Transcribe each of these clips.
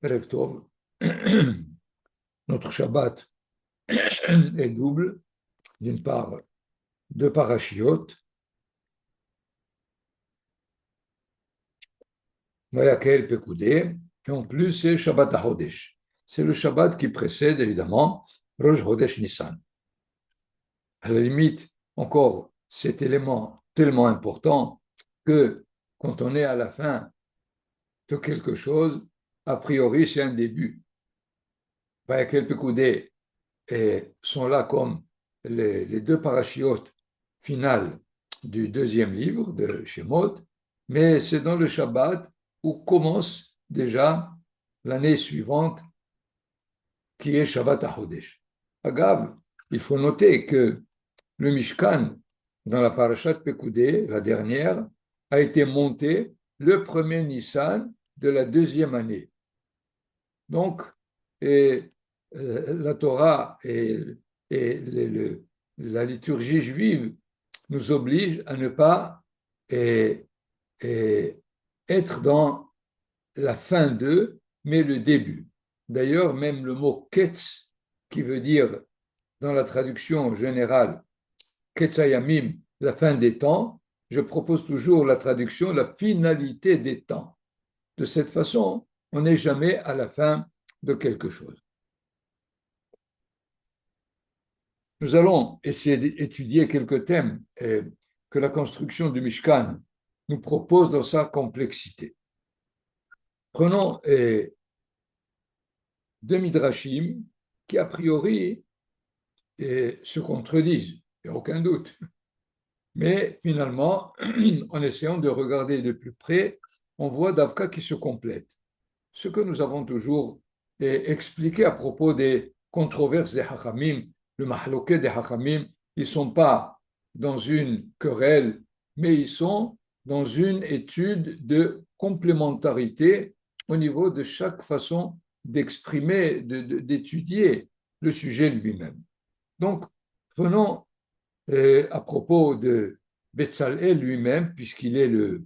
Erev Tov. Notre Shabbat est double. D'une part, deux parachiotes, Vayakel Pekoudé, et en plus, c'est Shabbat HaHodesh. C'est le Shabbat qui précède, évidemment, Rosh Hodesh Nissan. À la limite, encore, cet élément tellement important que quand on est à la fin de quelque chose, a priori, c'est un début. Vayakel Pekoudé sont là comme les deux parachiotes finales du deuxième livre de Shemot, mais c'est dans le Shabbat où commence déjà l'année suivante, qui est Shabbat HaChodesh. Agave, il faut noter que le Mishkan, dans la parashat Pekoudé, la dernière, a été monté le premier Nissan de la deuxième année. Donc, la Torah et la liturgie juive nous obligent à ne pas être dans la fin d'eux, mais le début. D'ailleurs, même le mot ketz, qui veut dire, dans la traduction générale, ketzayamim, la fin des temps, je propose toujours la traduction, la finalité des temps. De cette façon, on n'est jamais à la fin de quelque chose. Nous allons essayer d'étudier quelques thèmes que la construction du Mishkan nous propose dans sa complexité. Prenons deux midrashim qui, a priori, se contredisent, il n'y a aucun doute. Mais finalement, en essayant de regarder de plus près, on voit Davka qui se complète. Ce que nous avons toujours expliqué à propos des controverses des Hachamim, le mahloké des Hachamim, ils ne sont pas dans une querelle, mais ils sont dans une étude de complémentarité au niveau de chaque façon d'exprimer, d'étudier le sujet lui-même. Donc, prenons à propos de Betzalel lui-même, puisqu'il est le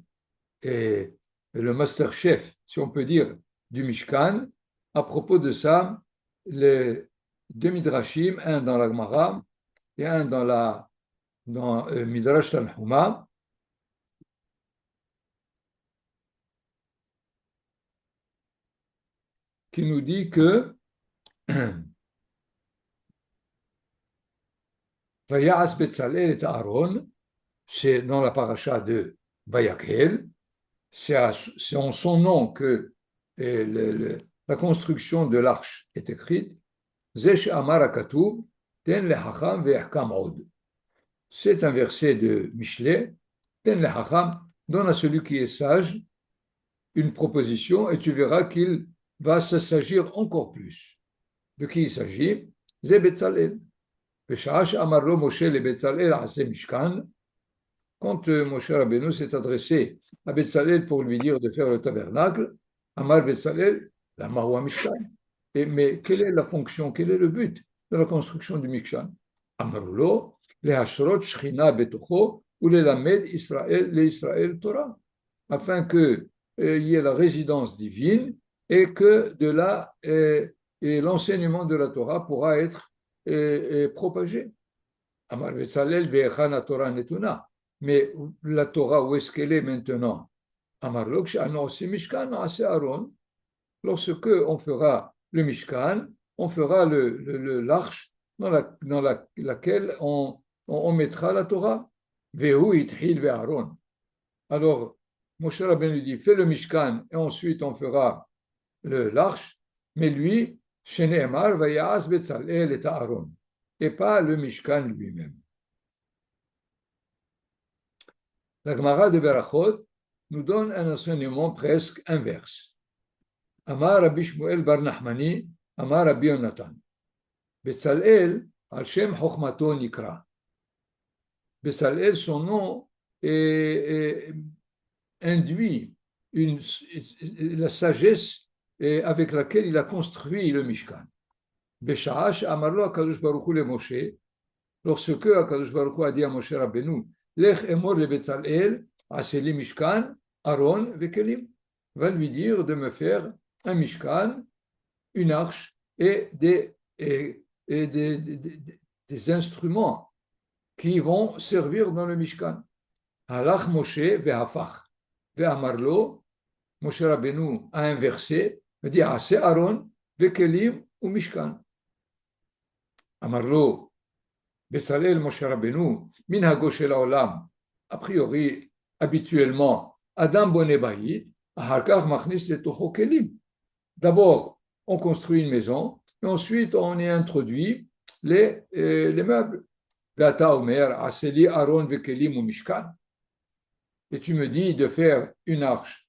master-chef, si on peut dire, du Mishkan. À propos de ça, les deux Midrashim, un dans la Gemara et un dans Midrash Tanhuma, qui nous dit que Vayas Betzalel et Aaron, c'est dans la paracha de Vayakhel, c'est en son nom que la construction de l'arche est écrite. C'est un verset de Michelet. Donne à celui qui est sage une proposition et tu verras qu'il va s'agir encore plus. De qui il s'agit? C'est Betzalel. Quand Moshe Rabbeinu s'est adressé à Betzalel pour lui dire de faire le tabernacle, Amar Betzalel, la Marwa Mishkan. Mais quelle est la fonction, quel est le but de la construction du Mishkan? Amarulo, les Hashrot Shechina Betocho, ou les Lamed Israël, les Israël Torah, afin qu'il y ait la résidence divine et que de là, l'enseignement de la Torah pourra être propagé. Amar Betzalel, Ve'echana Torah Netuna. Mais la Torah, où est-ce qu'elle est maintenant? Lorsque on fera le Mishkan, on fera l'arche dans laquelle on mettra la Torah. Alors, Moshe Rabbeinu lui dit, fais le Mishkan et ensuite on fera l'arche, mais lui, Shene'emar vayas Betzalel et Aaron, et pas le Mishkan lui-même. La Gemara de Berachot nous donne un enseignement presque inverse. Amar Rabbi Shmuel bar Nachmani, Amar Rabbi Yonatan. Betzalel, al Shem Chochmato Nikra. Betzalel, son nom induit la sagesse avec laquelle il a construit le Mishkan. Besha'ash Amarlo Akadosh Baruch Hu le Moshe, lorsque Akadosh Baruch Hu a dit à Moshe Rabbeinu, Lech emor le Betzalel, aseli Mishkan, Aaron vekelim, va lui dire de me faire un Mishkan, une arche et des instruments qui vont servir dans le Mishkan. Halach Moshe ve'hafach ve'amarlo. Moshe Rabbeinu a inversé, me dit Ase Aaron ve'kelim ou Mishkan. Amarlo Bezalel Moshe Rabbeinu min hago shel haolam. A priori, habituellement, Adam boné bayit, ahar kach machnis letocho kelim. D'abord, on construit une maison, et ensuite on y introduit les meubles. Vata omer aseli Aaron ve'kelim ou Mishkan. Et tu me dis de faire une arche,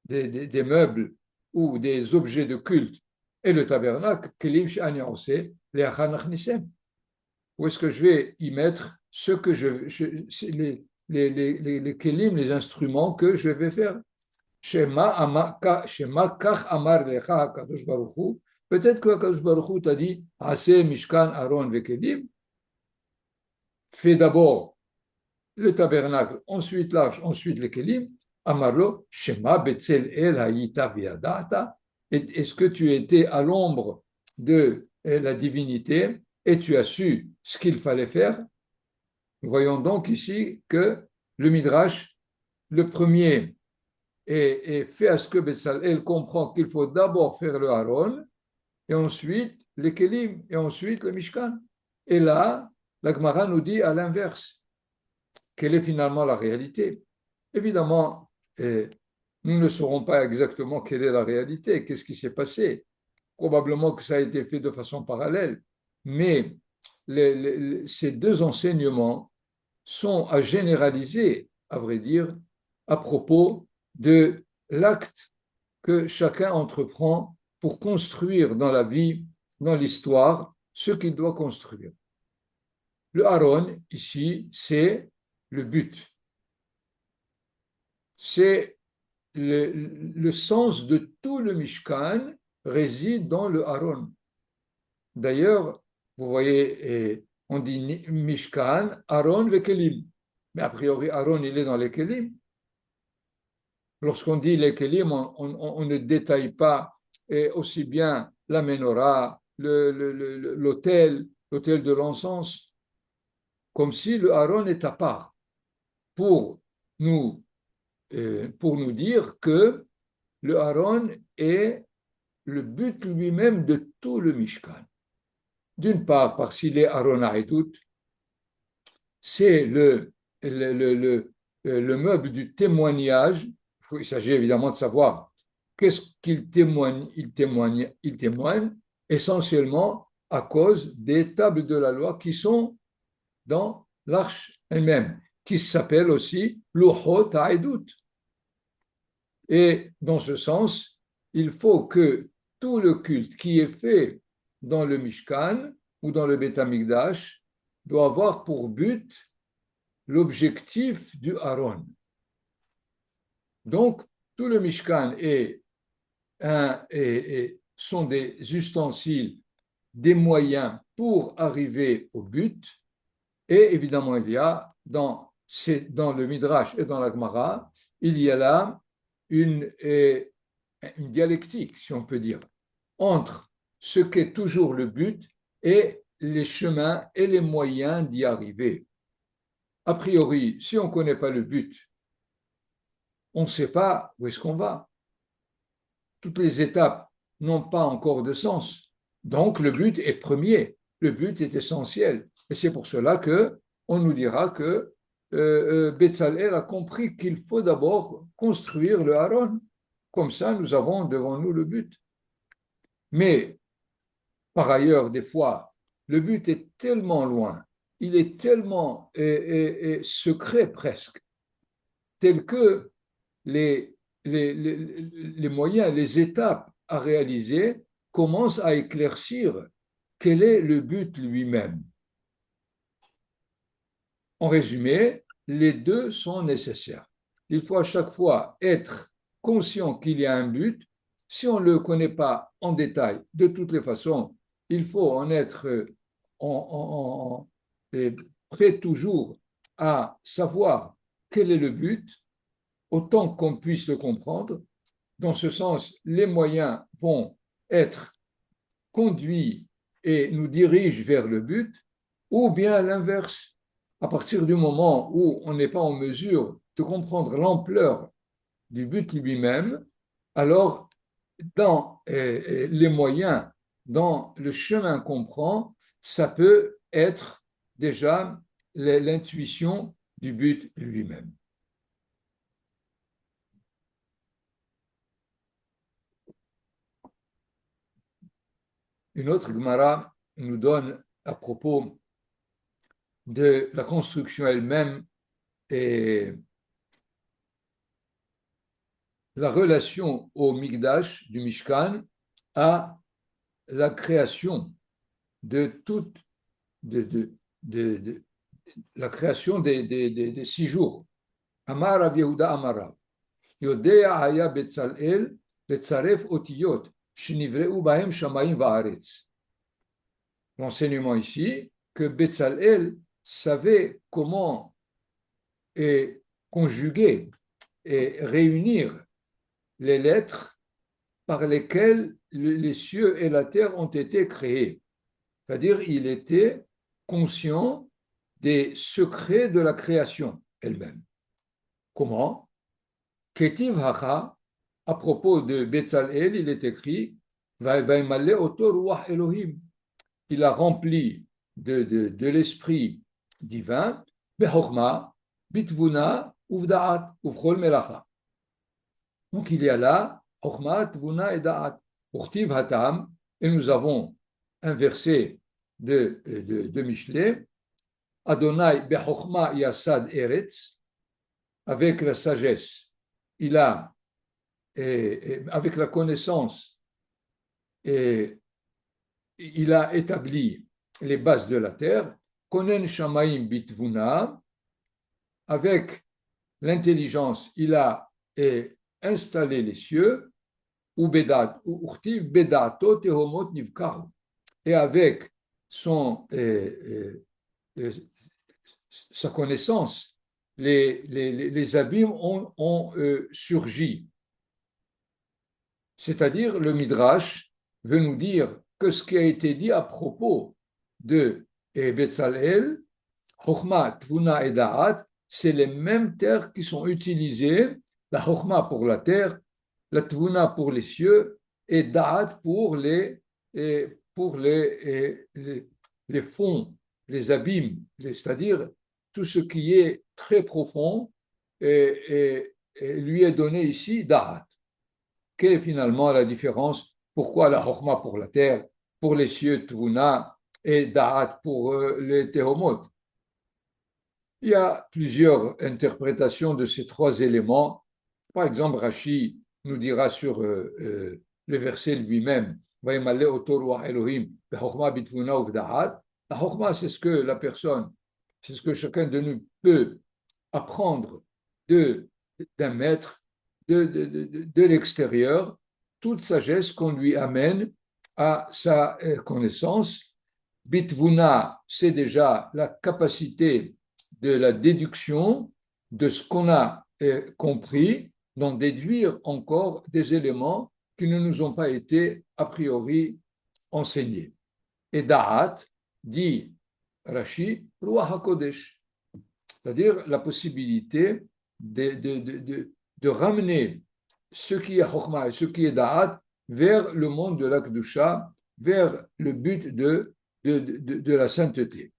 des meubles ou des objets de culte et le tabernacle, où est-ce que je vais y mettre ce que les kelim, les instruments que je vais faire? Peut-être que Kadosh Baruch Hu t'a dit Aseh Mishkan Aaron vekelim, fais d'abord le tabernacle, ensuite l'arche, ensuite les kelim. Amarlo, Shema Betzel El Hayita Viadata. Est-ce que tu étais à l'ombre de la divinité et tu as su ce qu'il fallait faire? Nous voyons donc ici que le Midrash, le premier, fait à ce que Betzalel comprend qu'il faut d'abord faire le Aaron, et ensuite les Kelim, et ensuite le Mishkan. Et là, la Gemara nous dit à l'inverse. Quelle est finalement la réalité? Évidemment, nous ne saurons pas exactement quelle est la réalité, qu'est-ce qui s'est passé. Probablement que ça a été fait de façon parallèle, mais ces deux enseignements sont à généraliser, à vrai dire, à propos de l'acte que chacun entreprend pour construire dans la vie, dans l'histoire, ce qu'il doit construire. Le Aaron, ici, c'est le but. C'est le sens de tout le Mishkan réside dans le Aaron. D'ailleurs, vous voyez, on dit Mishkan, Aaron ve Kelim. Mais a priori, Aaron, il est dans les Kelim. Lorsqu'on dit les Kelim, on ne détaille pas aussi bien la menorah, l'autel de l'encens, comme si le Aaron est à part, pour nous dire que le Aaron est le but lui-même de tout le Mishkan. D'une part, parce qu'il est Aaron Haïdout, c'est le meuble du témoignage. Il s'agit évidemment de savoir qu'est-ce qu'il témoigne. Il témoigne essentiellement à cause des tables de la loi qui sont dans l'arche elle-même, qui s'appelle aussi Luchot Haïdout. Et dans ce sens, il faut que tout le culte qui est fait dans le Mishkan ou dans le Beth Amikdash doit avoir pour but l'objectif du Aaron. Donc, tout le Mishkan sont des ustensiles, des moyens pour arriver au but. Et évidemment, il y a dans le Midrash et dans la Gemara, il y a là une dialectique, si on peut dire, entre ce qu'est toujours le but et les chemins et les moyens d'y arriver. A priori, si on ne connaît pas le but, on ne sait pas où est-ce qu'on va. Toutes les étapes n'ont pas encore de sens. Donc, le but est premier, le but est essentiel. Et c'est pour cela qu'on nous dira que Betzalel a compris qu'il faut d'abord construire le Aaron. Comme ça, nous avons devant nous le but. Mais, par ailleurs, des fois, le but est tellement loin, il est tellement secret presque, tel que les moyens, les étapes à réaliser commencent à éclaircir quel est le but lui-même. En résumé, les deux sont nécessaires. Il faut à chaque fois être conscient qu'il y a un but. Si on ne le connaît pas en détail, de toutes les façons, il faut en être prêt toujours à savoir quel est le but, autant qu'on puisse le comprendre, dans ce sens, les moyens vont être conduits et nous dirigent vers le but, ou bien l'inverse. À partir du moment où on n'est pas en mesure de comprendre l'ampleur du but lui-même, alors dans les moyens, dans le chemin qu'on prend, ça peut être déjà l'intuition du but lui-même. Une autre Gemara nous donne à propos de la construction elle-même et la relation au Mikdash du Mishkan à la création de toute de la création des 6 jours. Amar Rav Yehuda Amarav. Yodea haya Betzalel letzaref otiyot shenivreu bahem shamayim va'aretz. L'enseignement ici que Betzalel savait comment conjuguer et réunir les lettres par lesquelles les cieux et la terre ont été créés. C'est-à-dire, il était conscient des secrets de la création elle-même. Comment? Ketiv Hacha, à propos de Betzalel, il est écrit Vaimalle oto ruach Elohim. Il a rempli de l'esprit divin, Bechochma, Bitvuna, Uvda'at, Uvchol Melacha. Donc il y a là Chochma, Tvuna et Da'at. Urtiv Hatam, et nous avons un verset de Michelet, Adonai Bechochma Yasad Eretz, avec la sagesse, il a, avec la connaissance, il a établi les bases de la terre, Konen Shamaim Bitvuna, avec l'intelligence, il a installé les cieux, et avec sa connaissance, les abîmes ont surgi. C'est-à-dire, le Midrash veut nous dire que ce qui a été dit à propos de Betzalel, Chochma, Tvuna et Da'at, c'est les mêmes terres qui sont utilisées, la Chochma pour la terre, la Tvuna pour les cieux et Da'at pour les fonds, les abîmes, c'est-à-dire tout ce qui est très profond et lui est donné ici Da'at. Quelle est finalement la différence? Pourquoi la Chochma pour la terre, pour les cieux Tvuna et Da'at pour les Tehomot? Il y a plusieurs interprétations de ces 3 éléments. Par exemple, Rashi nous dira sur le verset lui-même, la Chochma, c'est ce que la personne, c'est ce que chacun de nous peut apprendre d'un maître, de l'extérieur, toute sagesse qu'on lui amène à sa connaissance. Bitvuna, c'est déjà la capacité de la déduction de ce qu'on a compris, d'en déduire encore des éléments qui ne nous ont pas été a priori enseignés. Et Da'at, dit Rashi, Ruach HaKodesh, c'est-à-dire la possibilité de ramener ce qui est Chochma et ce qui est Da'at vers le monde de la Kedusha, vers le but de la sainteté.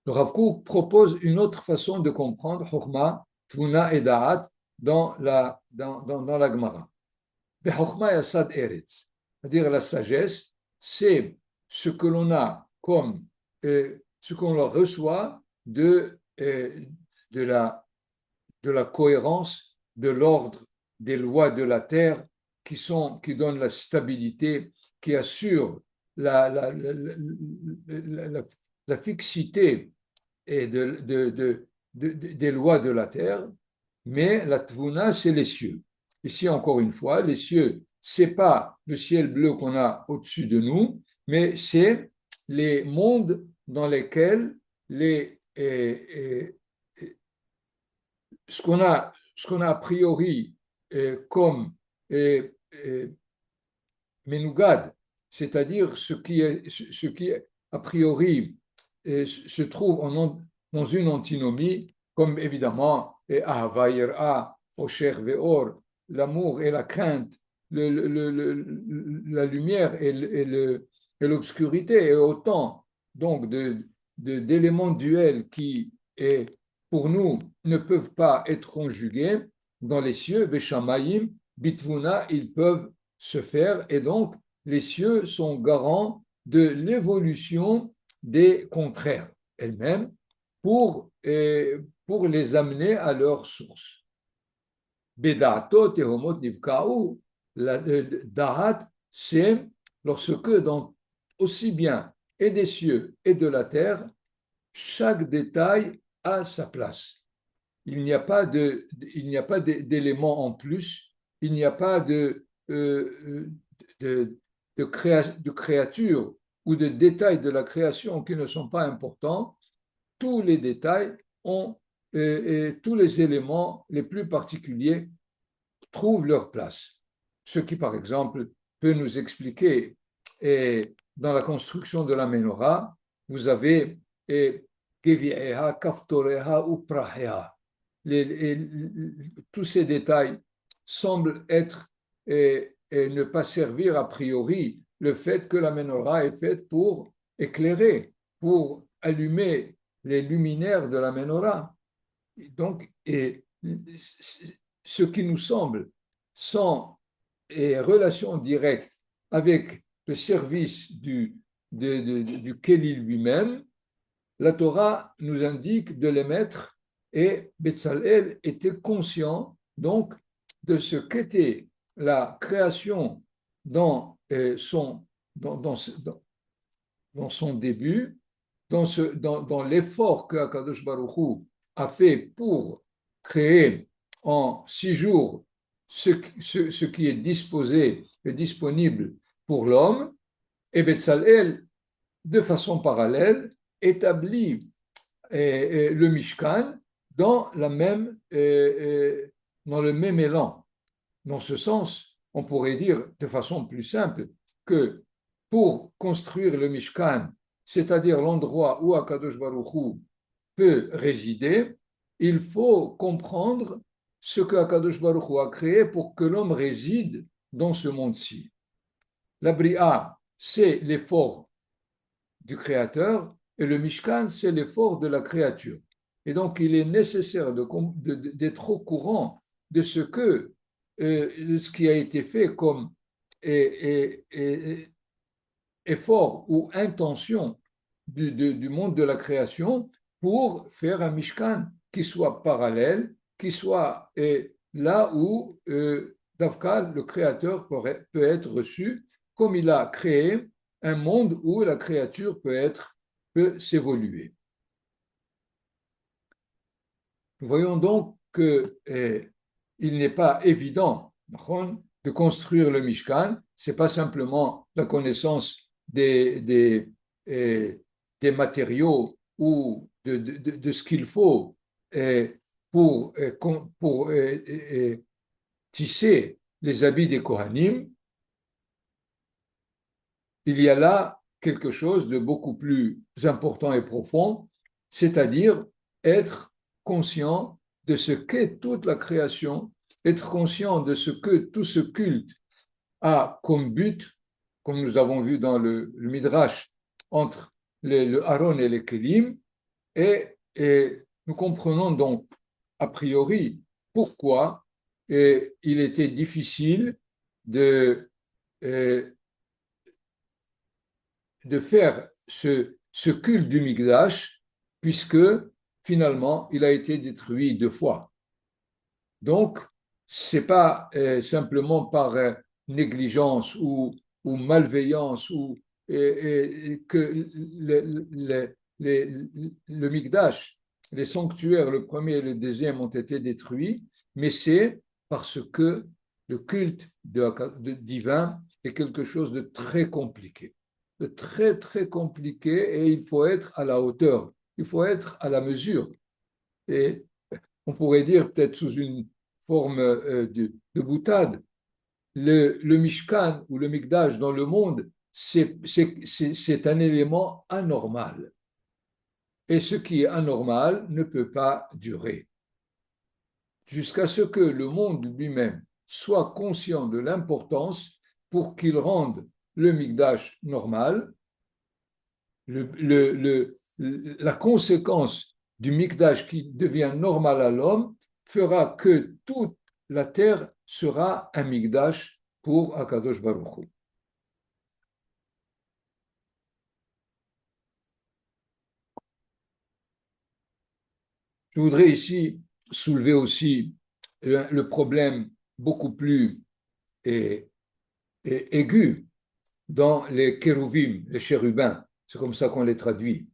Le Rav Kook propose une autre façon de comprendre Chochma, Tvuna et Da'at dans la Gemara. Chochma Yasad Eretz, c'est-à-dire la sagesse, c'est ce que l'on a comme ce qu'on reçoit de la cohérence, de l'ordre, des lois de la terre qui donnent la stabilité, qui assurent la fixité et des lois de la terre, mais la tvuna, c'est les cieux. Ici, encore une fois, les cieux, c'est pas le ciel bleu qu'on a au-dessus de nous, mais c'est les mondes dans lesquels ce qu'on a a priori comme Menugad, c'est-à-dire ce qui a priori se trouve dans une antinomie, comme évidemment Ahava Yira, Osher Veor, l'amour et la crainte, la lumière et l'obscurité, et autant donc d'éléments duels qui, pour nous, ne peuvent pas être conjugués dans les cieux, Veshamayim, Bitvuna, ils peuvent se faire, et donc les cieux sont garants de l'évolution des contraires elles-mêmes pour les amener à leur source. Bedato tehomot nivkaou, la dahat, c'est lorsque dans aussi bien et des cieux et de la terre, chaque détail a sa place. Il n'y a pas d'éléments en plus, il n'y a pas de créatures ou de détails de la création qui ne sont pas importants. Tous les détails ont, tous les éléments les plus particuliers trouvent leur place. Ce qui, par exemple, peut nous expliquer, et dans la construction de la menorah, vous avez Gevi'eha, Kaftoreha ou Praheha. Tous ces détails semblent être et ne pas servir a priori le fait que la menorah est faite pour éclairer, pour allumer les luminaires de la menorah. Donc, ce qui nous semble sans relation directe avec le service du Kéli lui-même, la Torah nous indique de les mettre, et Betzalel était conscient donc de ce qu'était la création dans son début, dans l'effort que Akadosh Baruch Hu a fait pour créer en 6 jours ce qui est disposé et disponible pour l'homme, et Betzalel, de façon parallèle, établit le Mishkan dans le même élan. Dans ce sens, on pourrait dire de façon plus simple que pour construire le Mishkan, c'est-à-dire l'endroit où Akadosh Baruch Hu peut résider, il faut comprendre ce que Akadosh Baruch Hu a créé pour que l'homme réside dans ce monde-ci. La Bria, c'est l'effort du Créateur, et le Mishkan, c'est l'effort de la créature. Et donc, il est nécessaire d'être au courant de ce qui a été fait comme effort ou intention du monde de la création pour faire un Mishkan qui soit parallèle, qui soit là où Davka, le Créateur, peut être reçu, comme il a créé un monde où la créature peut s'évoluer. Nous voyons donc qu'il n'est pas évident de construire le Mishkan. Ce n'est pas simplement la connaissance des matériaux ou de ce qu'il faut pour tisser les habits des Kohanim. Il y a là quelque chose de beaucoup plus important et profond, c'est-à-dire être conscient de ce qu'est toute la création, être conscient de ce que tout ce culte a comme but, comme nous avons vu dans le Midrash, entre le Aaron et les Kelim, et nous comprenons donc a priori pourquoi il était difficile de faire ce culte du Mikdash, puisque finalement, il a été détruit 2 fois. Donc, ce n'est pas simplement par négligence ou malveillance que le Mikdash, les sanctuaires, le premier et le deuxième, ont été détruits, mais c'est parce que le culte divin est quelque chose de très compliqué. De très, très compliqué, et il faut être à la hauteur, il faut être à la mesure. Et on pourrait dire peut-être sous une forme de boutade. Le Mishkan ou le Mikdash dans le monde, c'est un élément anormal. Et ce qui est anormal ne peut pas durer. Jusqu'à ce que le monde lui-même soit conscient de l'importance pour qu'il rende le Mikdash normal. La conséquence du Mikdash qui devient normal à l'homme fera que toute la terre sera un Mikdash pour Akadosh Baruch Hu. Je voudrais ici soulever aussi le problème beaucoup plus aigu dans les kérouvim, les chérubins, c'est comme ça qu'on les traduit,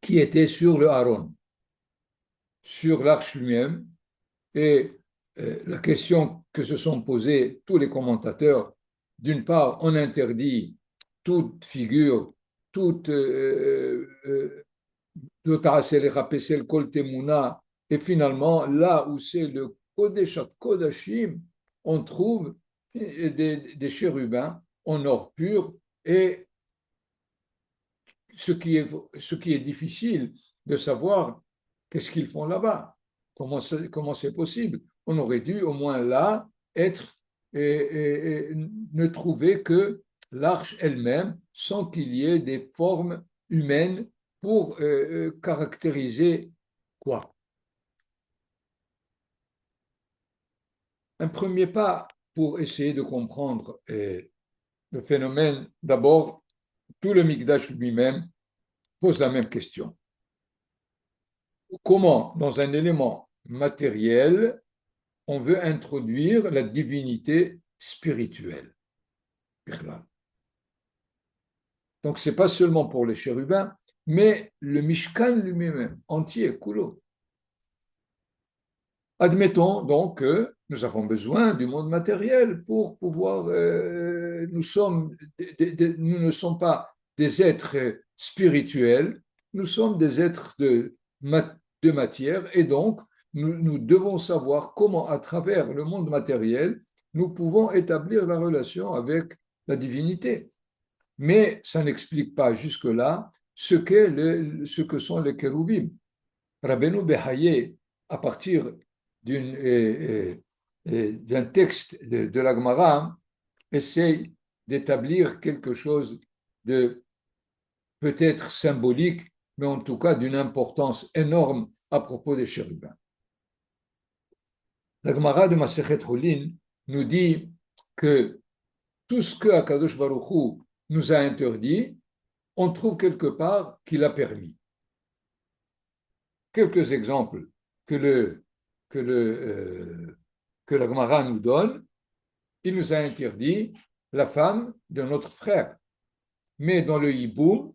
qui étaient sur le Haron, sur l'arche lui-même. Et la question que se sont posées tous les commentateurs, d'une part, on interdit toute figure, toute et finalement, là où c'est le Kodesh Kodashim, on trouve des chérubins en or pur. Et ce qui est difficile de savoir, qu'est-ce qu'ils font là-bas, comment c'est possible. On aurait dû au moins là être et ne trouver que l'arche elle-même sans qu'il y ait des formes humaines pour caractériser quoi. Un premier pas pour essayer de comprendre le phénomène, d'abord, tout le Mikdash lui-même pose la même question. Comment, dans un élément matériel, on veut introduire la divinité spirituelle? Donc, ce n'est pas seulement pour les chérubins, mais le Mishkan lui-même, entier, coulo. Admettons donc que nous avons besoin du monde matériel pour pouvoir. Nous ne sommes pas des êtres spirituels, nous sommes des êtres de matière, et donc nous devons savoir comment, à travers le monde matériel, nous pouvons établir la relation avec la divinité. Mais ça n'explique pas jusque-là ce que sont les kérouvim. Rabbeinu Behaye, à partir d'un texte de la Gemara, essaye d'établir quelque chose de peut-être symbolique, mais en tout cas d'une importance énorme à propos des chérubins. La Gemara de Masechet Hulin nous dit que tout ce que Akadosh Baruch Hu nous a interdit, on trouve quelque part qu'il a permis. Quelques exemples que la Gemara nous donne. Il nous a interdit la femme de notre frère. Mais dans le Hiboum,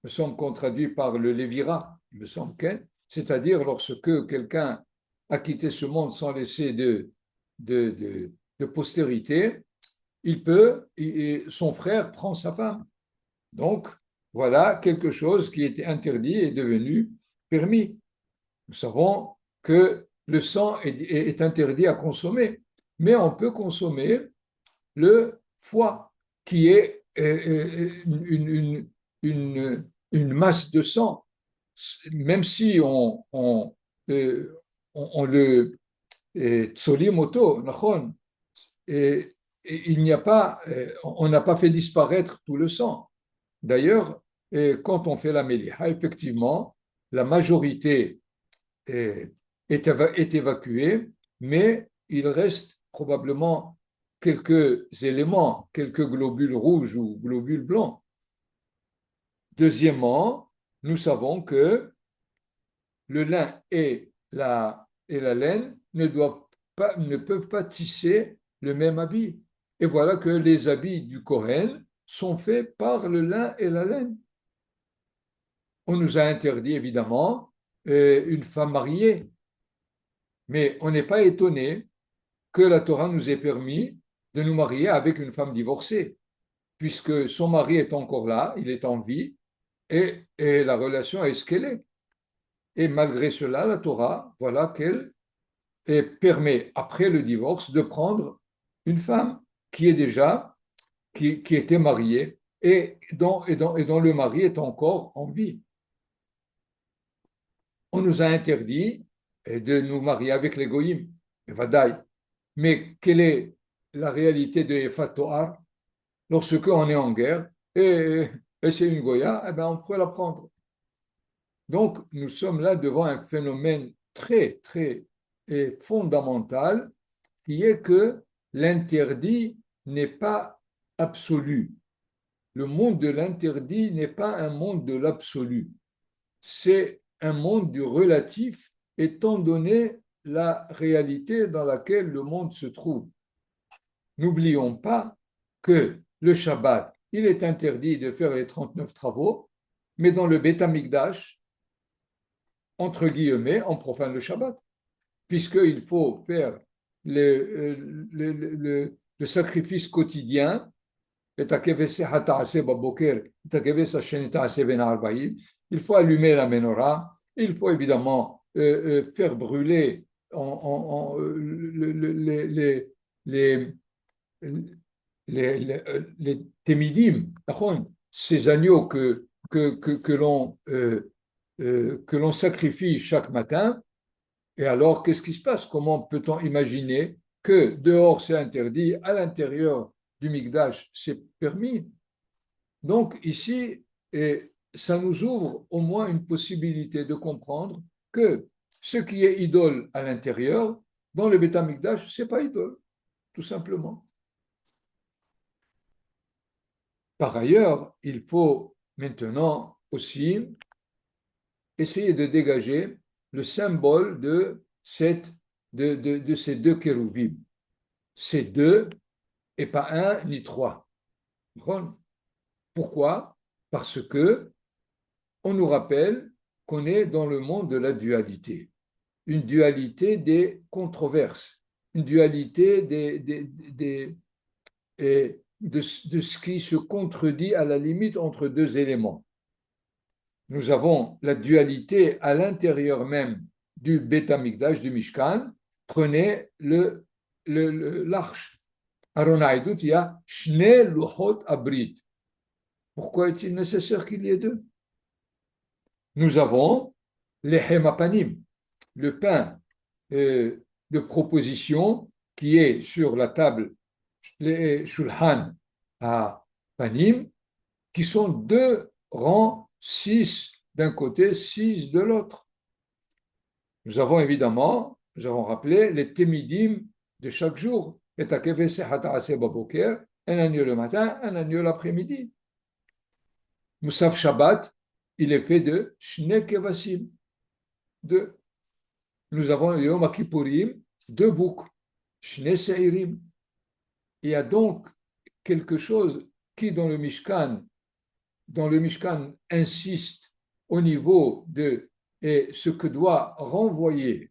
nous sommes contraduits par le Lévira, il me semble, c'est-à-dire lorsque quelqu'un a quitté ce monde sans laisser de postérité, son frère prend sa femme. Donc, voilà quelque chose qui était interdit est devenu permis. Nous savons que le sang est interdit à consommer, mais on peut consommer le foie, qui est une masse de sang. Même si on le tsolimoto, il n'y a pas, on n'a pas fait disparaître tout le sang. D'ailleurs, quand on fait la méliha, effectivement, la majorité est évacuée, mais il reste probablement quelques éléments, quelques globules rouges ou globules blancs. Deuxièmement, nous savons que le lin et la laine ne peuvent pas tisser le même habit. Et voilà que les habits du Kohen sont faits par le lin et la laine. On nous a interdit évidemment une femme mariée, mais on n'est pas étonné que la Torah nous ait permis de nous marier avec une femme divorcée, puisque son mari est encore là, il est en vie, et la relation est ce qu'elle est. Et malgré cela, la Torah, voilà qu'elle et permet, après le divorce, de prendre une femme qui est déjà, qui était mariée et dont le mari est encore en vie. On nous a interdit de nous marier avec les goïms, vadaï. Mais quelle est la réalité de Efat Toar lorsque on est en guerre et c'est une goya, eh ben on pourrait la prendre. Donc, nous sommes là devant un phénomène très, très fondamental qui est que l'interdit n'est pas absolu. Le monde de l'interdit n'est pas un monde de l'absolu. C'est un monde du relatif étant donné la réalité dans laquelle le monde se trouve. N'oublions pas que le Shabbat, il est interdit de faire les 39 travaux, mais dans le Beth Amikdash, entre guillemets, on profane le Shabbat, puisqu'il faut faire le sacrifice quotidien. Il faut allumer la menorah, il faut évidemment faire brûler les, les témidim, ces agneaux que l'on sacrifie chaque matin. Et alors, qu'est-ce qui se passe? Comment peut-on imaginer que dehors c'est interdit, à l'intérieur du Mikdash c'est permis? Donc ici, et ça nous ouvre au moins une possibilité de comprendre que ce qui est idole à l'intérieur, dans le Beth Amikdash, ce n'est pas idole, tout simplement. Par ailleurs, il faut maintenant aussi essayer de dégager le symbole de ces deux kérouvim. C'est deux et pas un ni trois. Pourquoi? Parce que on nous rappelle qu'on est dans le monde de la dualité, une dualité des controverses, une dualité de ce qui se contredit à la limite entre deux éléments. Nous avons la dualité à l'intérieur même du Beth Amikdash, du Mishkan. Prenez l'arche. Aaron Haïdout, il y a Shne Luchot Abrit. Pourquoi est-il nécessaire qu'il y ait deux? Nous avons les Hemapanim, le pain de proposition qui est sur la table, les Shulhan à Panim, qui sont deux rangs, 6 d'un côté, 6 de l'autre. Nous avons évidemment, nous avons rappelé les témidim de chaque jour. Un agneau le matin, un agneau l'après-midi. Moussaf Shabbat, il est fait de Shne Kevasim. Nous avons le Yom Kippourim, deux boucs, Shne Seirim. Il y a donc quelque chose qui, dans le Mishkan insiste au niveau de ce que doit renvoyer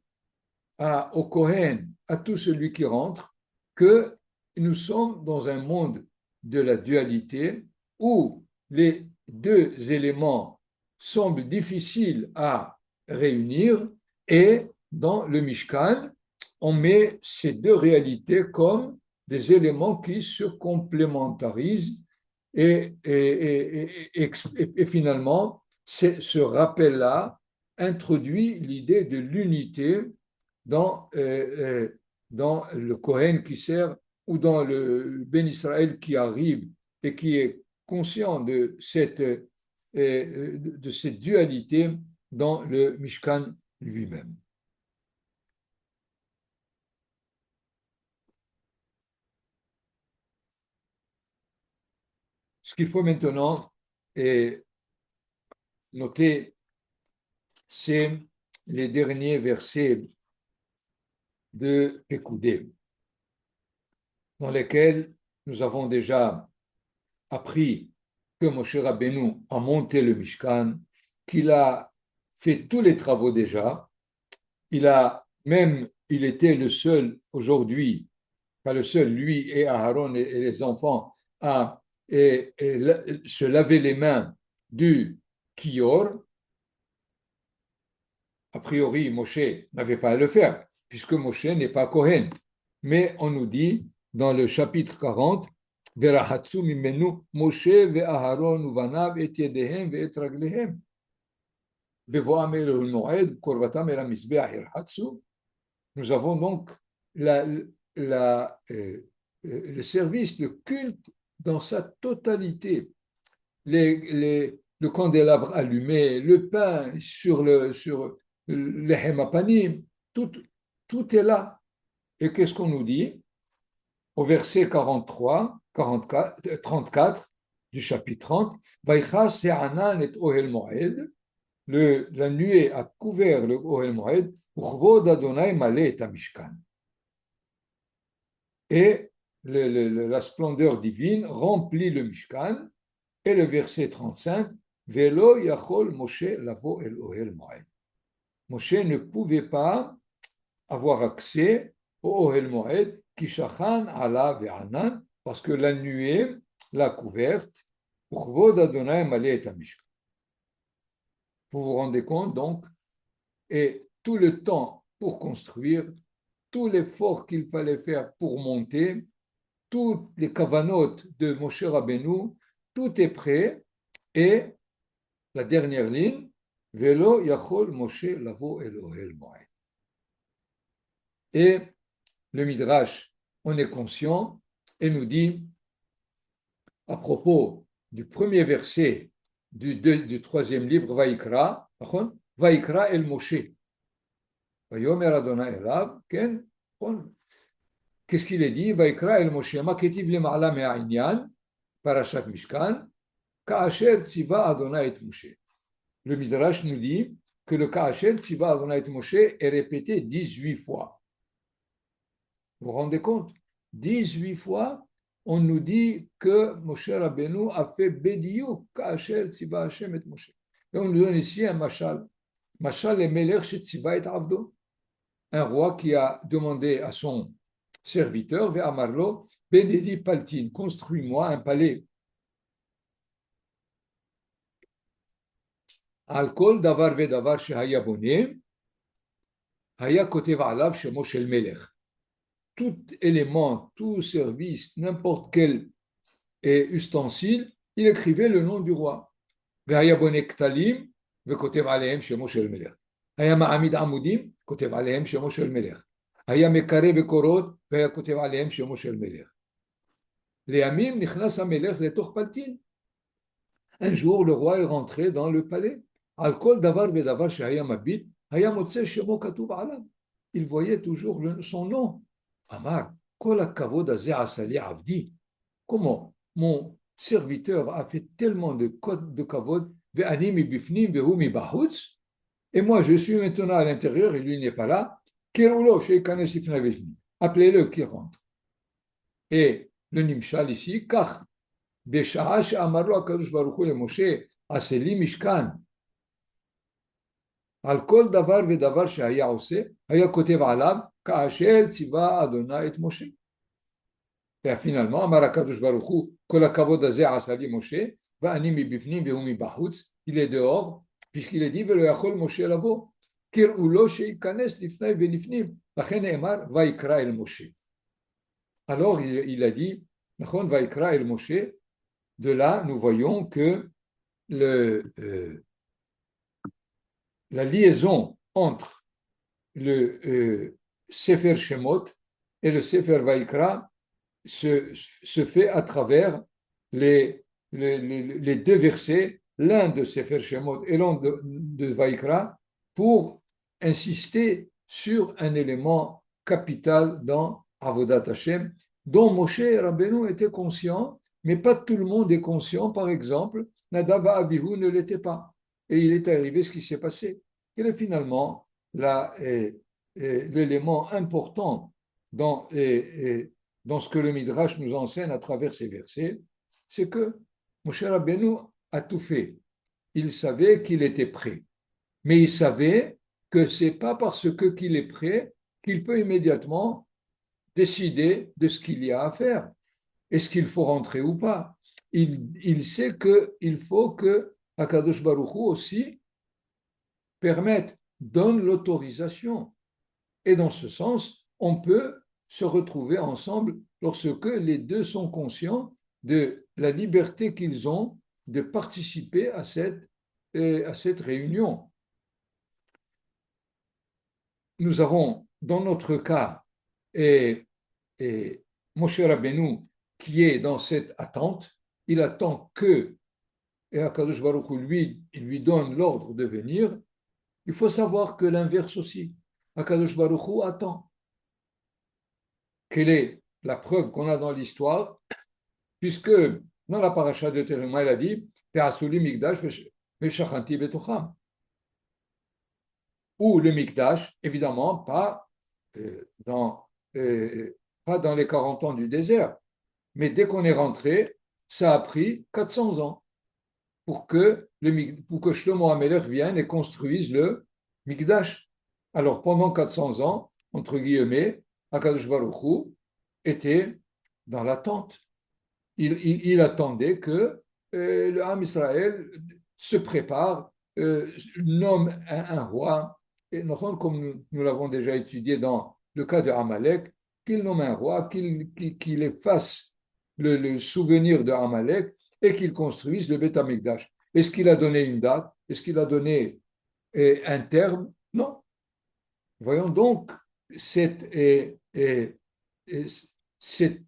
au Kohen, à tout celui qui rentre, que nous sommes dans un monde de la dualité où les deux éléments semblent difficiles à réunir et dans le Mishkan, on met ces deux réalités comme des éléments qui se complémentarisent et finalement, ce rappel-là introduit l'idée de l'unité dans le Kohen qui sert ou dans le Ben Israël qui arrive et qui est conscient de cette dualité dans le Mishkan lui-même. Ce qu'il faut maintenant noter, c'est les derniers versets de Pekoudé, dans lesquels nous avons déjà appris que Moshe Rabbeinu a monté le Mishkan, qu'il a fait tous les travaux déjà, il était le seul aujourd'hui, pas le seul, lui et Aaron et les enfants, à se laver les mains du Kior. A priori, Moshe n'avait pas à le faire, puisque Moshe n'est pas Kohen. Mais on nous dit dans le chapitre 40, Verahatsu mimenu Moshe ve'Aharon uvanav et yedehem ve'et raglehem. Bevoam Elohim Moed, Korvatam el Mizbeach Irhatsu. Nous avons donc le service de culte dans sa totalité. Le candélabre allumé, le pain sur le hémapanim, tout est là. Et qu'est-ce qu'on nous dit au verset 34 du chapitre 30, Vaïcha se'anan et ohel moed, la nuée a couvert le ohel moed, uchvod Adonai malé et amishkan. Et la splendeur divine remplit le mishkan. Et le verset 35, Velo yachol Moshe lavo el ohel moed. Moshe ne pouvait pas avoir accès au ohel moed, kishachan ala ve'anan, parce que la nuée l'a couverte, uchvod Adonai malé et amishkan. Vous vous rendez compte donc, et tout le temps pour construire, tout l'effort qu'il fallait faire pour monter, toutes les kavanotes de Moshe Rabbeinu, tout est prêt, et la dernière ligne, Velo yachol Moshe lavo el ohel moed. Et le Midrash, on est conscient, et nous dit, à propos du premier verset du troisième livre, Vaïkra, Vaïkra el Moshe. Vayomer Adonai elav, ken, qu'est-ce qu'il est dit? Vaïkra el Moshe, ma ketiv le ma'ala me'a'inyan, parashat Mishkan, ka'asher tziva Adonai et Moshe. Le Midrash nous dit que le ka'asher tziva Adonai et Moshe est répété 18 fois. Vous vous rendez compte? 18 fois, on nous dit que Moshe Rabbeinu a fait Bediou, Ka'asher Tziva Hashem et Moshe. Et on nous donne ici un mashal. Mashal le Melech Tziva et Avdo. Un roi qui a demandé à son serviteur, Ve'amarlo, Beneli Paltin, construis-moi un palais. Al-Kol Davar Vedavar Shehaya Boné, Haya Kotev Alav Shemo Shel Melech. Tout élément, tout service, n'importe quel ustensile, il écrivait le nom du roi. והיה בונה כתלים וכותב עליהם שמו של מלך. היה מעמיד עמודים, כותב עליהם שמו של מלך. היה מקרא בקורות והיה כותב עליהם שמו של מלך. לימים נכנס המלך לתוך פלטין. Un jour, le roi est rentré dans le palais. על כל דבר ודבר שהיה מביט, היה מוצא שמו כתוב עליו. Il voyait toujours son nom. אמר, כל הכבוד הזה עשה לי עבדי. Comment mon serviteur a fait tellement de kavod, et moi je suis maintenant à l'intérieur et lui n'est pas là, appelez-le qui rentre. Et le nimshal ici, kach, בשעה שאמר לו הקדוש ברוך הוא למשה, עשה לי משכן, על כל דבר ודבר שהיה עושה, היה כותב עליו, כאשר ציווה אדוני את משה. Et finalement, אמר הקדוש ברוך הוא, כל הכבוד הזה עשה לי משה, ואני מבפנים והוא מבחוץ, il est dehors, puisqu'il est dit, ולא יכול משה לבוא, קראו לו שייכנס לפני ולפנים, לכן נאמר, ויקרא אל משה. Alors, il a dit, נכון, ויקרא אל משה, de là, nous voyons que la liaison entre le Sefer Shemot et le Sefer Vaikra se fait à travers les deux versets, l'un de Sefer Shemot et l'autre de Vaikra, pour insister sur un élément capital dans Avodat Hashem, dont Moshe Rabbeinu était conscient, mais pas tout le monde est conscient. Par exemple, Nadav Avihu ne l'était pas. Et il est arrivé ce qui s'est passé. Quel est finalement l'élément important dans ce que le Midrash nous enseigne à travers ces versets? C'est que Moshe Rabbeinu a tout fait. Il savait qu'il était prêt. Mais il savait que ce n'est pas parce qu'il est prêt qu'il peut immédiatement décider de ce qu'il y a à faire. Est-ce qu'il faut rentrer ou pas? Il sait qu'il faut que Akadosh Baruch Hu aussi permette, donne l'autorisation. Et dans ce sens, on peut se retrouver ensemble lorsque les deux sont conscients de la liberté qu'ils ont de participer à cette réunion. Nous avons, dans notre cas, et Moshe Rabbeinu, qui est dans cette attente, il attend que, et Akadosh Baruch Hu, lui, il lui donne l'ordre de venir. Il faut savoir que l'inverse aussi, Akadosh Baruch Hu attend. Quelle est la preuve qu'on a dans l'histoire? Puisque dans la paracha de Teruma, il a dit Pe'asuli Mikdash ve'shachanti betocham. Ou le Mikdash, évidemment, dans, pas dans les 40 ans du désert, mais dès qu'on est rentré, ça a pris 400 ans pour que Shlomo HaMelech vienne et construise le Mikdash. Alors pendant 400 ans, entre guillemets, Akadosh Baruch Hu était dans l'attente. Il attendait que le Ham Israël se prépare, nomme un roi, et comme nous l'avons déjà étudié dans le cas de Amalek, qu'il nomme un roi, qu'il efface le souvenir de Amalek et qu'il construise le Beth Amikdash. Est-ce qu'il a donné une date? Est-ce qu'il a donné un terme? Non. Voyons donc cette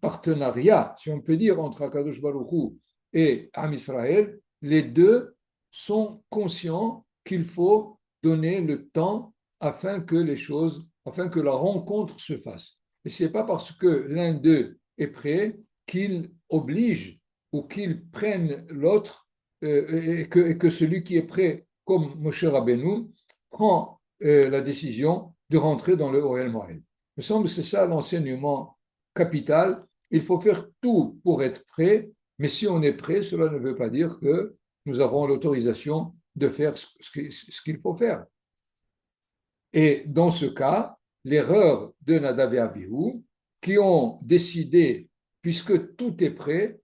partenariat, si on peut dire, entre Akadosh Baruch Hu et Am Israël, les deux sont conscients qu'il faut donner le temps afin que la rencontre se fasse. Et ce n'est pas parce que l'un d'eux est prêt qu'il oblige ou qu'il prenne l'autre et que celui qui est prêt, comme Moshe Rabbeinu, prend la décision de rentrer dans le Ohel Moed. Il me semble que c'est ça l'enseignement capital. Il faut faire tout pour être prêt, mais si on est prêt, cela ne veut pas dire que nous avons l'autorisation de faire ce qu'il faut faire. Et dans ce cas, l'erreur de Nadav et Avihu, qui ont décidé, puisque tout est prêt,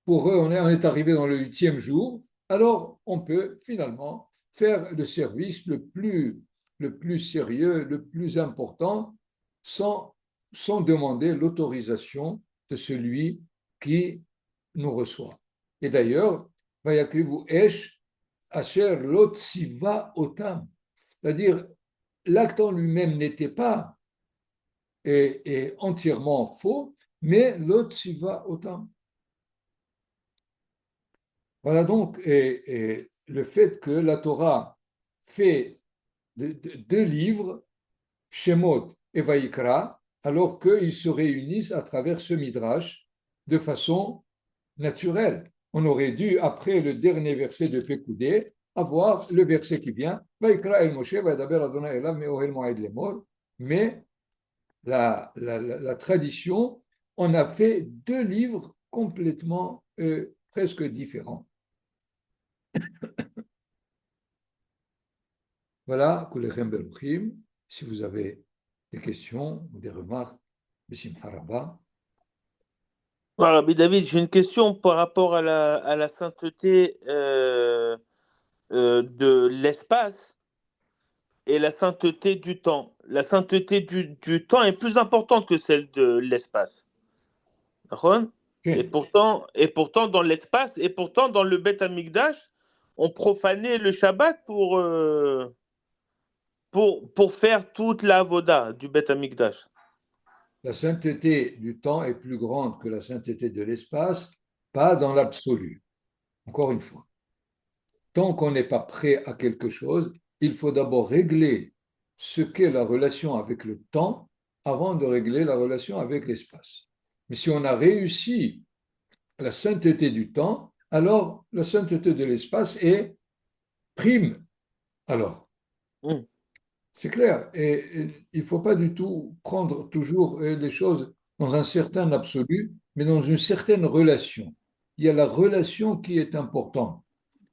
pour eux, on est arrivé dans le 8e jour, alors on peut finalement faire le service le plus sérieux, le plus important, sans demander l'autorisation de celui qui nous reçoit. Et d'ailleurs, Vayakrivu Esh Asher Lot Siva Otam, c'est-à-dire l'acte en lui-même n'était pas entièrement faux, mais Lot Siva Otam. Voilà donc le fait que la Torah fait deux livres, Shemot et Vaïkra, alors qu'ils se réunissent à travers ce midrash de façon naturelle. On aurait dû, après le dernier verset de Pekoudé, avoir le verset qui vient, Vaïkra el Moshe, Vadaber Adonai Elav, Me'ohel Moed Lemor, mais la tradition, on a fait deux livres complètement presque différents. Voilà, Kulechem Beruchim. Si vous avez des questions ou des remarques, Bismillah Rabba. Ouais, Rabbi David, j'ai une question par rapport à la sainteté de l'espace et la sainteté du temps. La sainteté du temps est plus importante que celle de l'espace. D'accord? Et Okay. pourtant, dans l'espace, et pourtant, dans le Beth Amikdash, on profanait le Shabbat pour faire toute la avoda du Beth Amikdash. La sainteté du temps est plus grande que la sainteté de l'espace, pas dans l'absolu. Encore une fois, tant qu'on n'est pas prêt à quelque chose, il faut d'abord régler ce qu'est la relation avec le temps avant de régler la relation avec l'espace. Mais si on a réussi la sainteté du temps, alors la sainteté de l'espace est prime. Alors, c'est clair. Et il ne faut pas du tout prendre toujours les choses dans un certain absolu, mais dans une certaine relation. Il y a la relation qui est importante.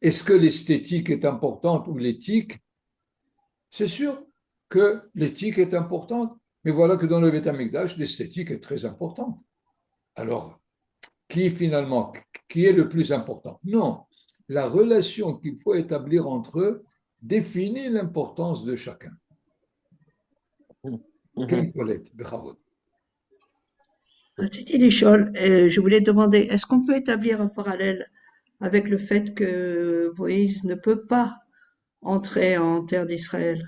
Est-ce que l'esthétique est importante ou l'éthique? C'est sûr que l'éthique est importante, mais voilà que dans le Beth Amikdash, l'esthétique est très importante. Alors, qui est le plus important? Non, la relation qu'il faut établir entre eux définit l'importance de chacun. Ken Colette, Bechavot. Titi Lichol, je voulais demander, est-ce qu'on peut établir un parallèle avec le fait que Moïse ne peut pas entrer en terre d'Israël?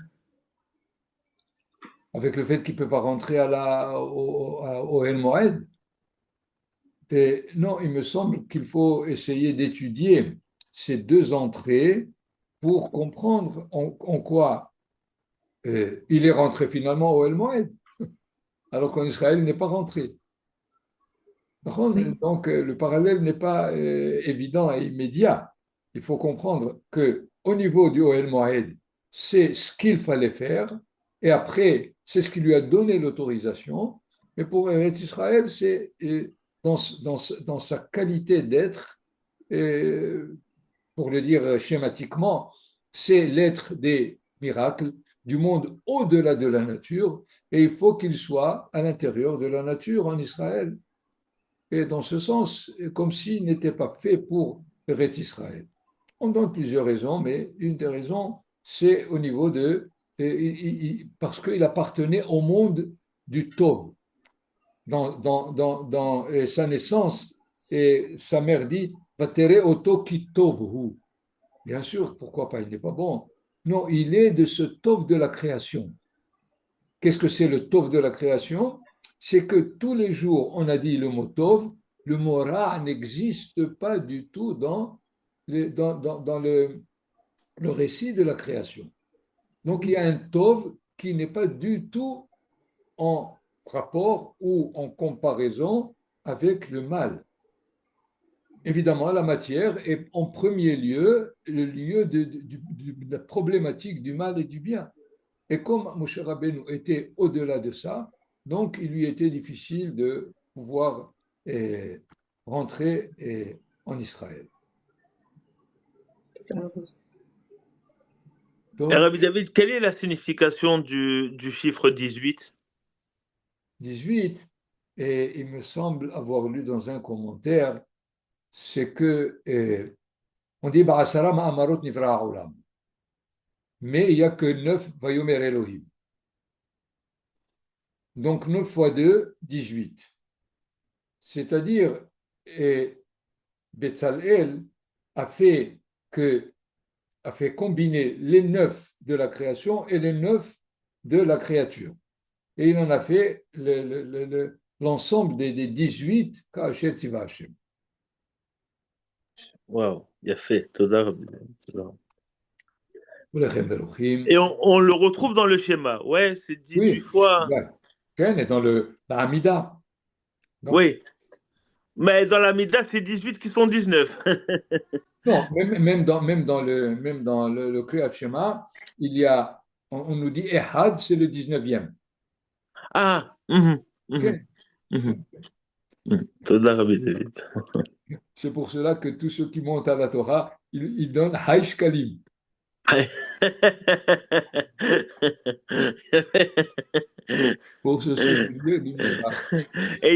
Avec le fait qu'il ne peut pas rentrer au El Moed. Et non, il me semble qu'il faut essayer d'étudier ces deux entrées pour comprendre en quoi il est rentré finalement au El Moed, alors qu'en Israël, il n'est pas rentré. Oui, Donc, le parallèle n'est pas évident et immédiat. Il faut comprendre que au niveau du Ohel Moed, c'est ce qu'il fallait faire, et après, c'est ce qui lui a donné l'autorisation. Mais pour Eretz Israël, c'est dans sa qualité d'être, pour le dire schématiquement, c'est l'être des miracles, du monde au-delà de la nature, et il faut qu'il soit à l'intérieur de la nature en Israël. Et dans ce sens, comme s'il n'était pas fait pour Eretz Israël. On donne plusieurs raisons, mais une des raisons, c'est au niveau de... parce qu'il appartenait au monde du Tov. Dans sa naissance, et sa mère dit, Vatere oto ki tovhu. Bien sûr, pourquoi pas, il n'est pas bon. Non, il est de ce Tov de la création. Qu'est-ce que c'est le Tov de la création? C'est que tous les jours, on a dit le mot Tov, le mot Ra n'existe pas du tout dans le récit de la création. Donc il y a un Tov qui n'est pas du tout en rapport ou en comparaison avec le mal. Évidemment, la matière est en premier lieu le lieu de la problématique du mal et du bien. Et comme Moshe Rabbeinu était au-delà de ça, donc il lui était difficile de pouvoir rentrer en Israël. Et Donc, Rabbi David, quelle est la signification du chiffre 18? 18, et il me semble avoir lu dans un commentaire, c'est que on dit Ba'asara ma'amarot nivra ha'olam, mais il n'y a que 9 Vayomer Elohim. Donc 9 fois 2, 18. C'est-à-dire, Betzalel a fait, a fait combiner les 9 de la création et les 9 de la créature. Et il en a fait l'ensemble des 18 Ka'asher Tziva Hashem. Waouh, il a fait. Toda, Rabbi David. Toda. Ulechem Beruchim. Et on le retrouve dans le schéma. Ouais, c'est 18 Oui, fois. ouais. Ken est dans la Hamida. Donc, Oui. Mais dans la Mida, c'est 18 qui sont 19. non, même dans le Kriyat Shema, il y a, on nous dit Ehad, c'est le 19e. Ah, Okay. Toda, Rabbi David. C'est pour cela que tous ceux qui montent à la Torah, ils donnent Haïsh Kalim pour se souvenir du Mishra. Et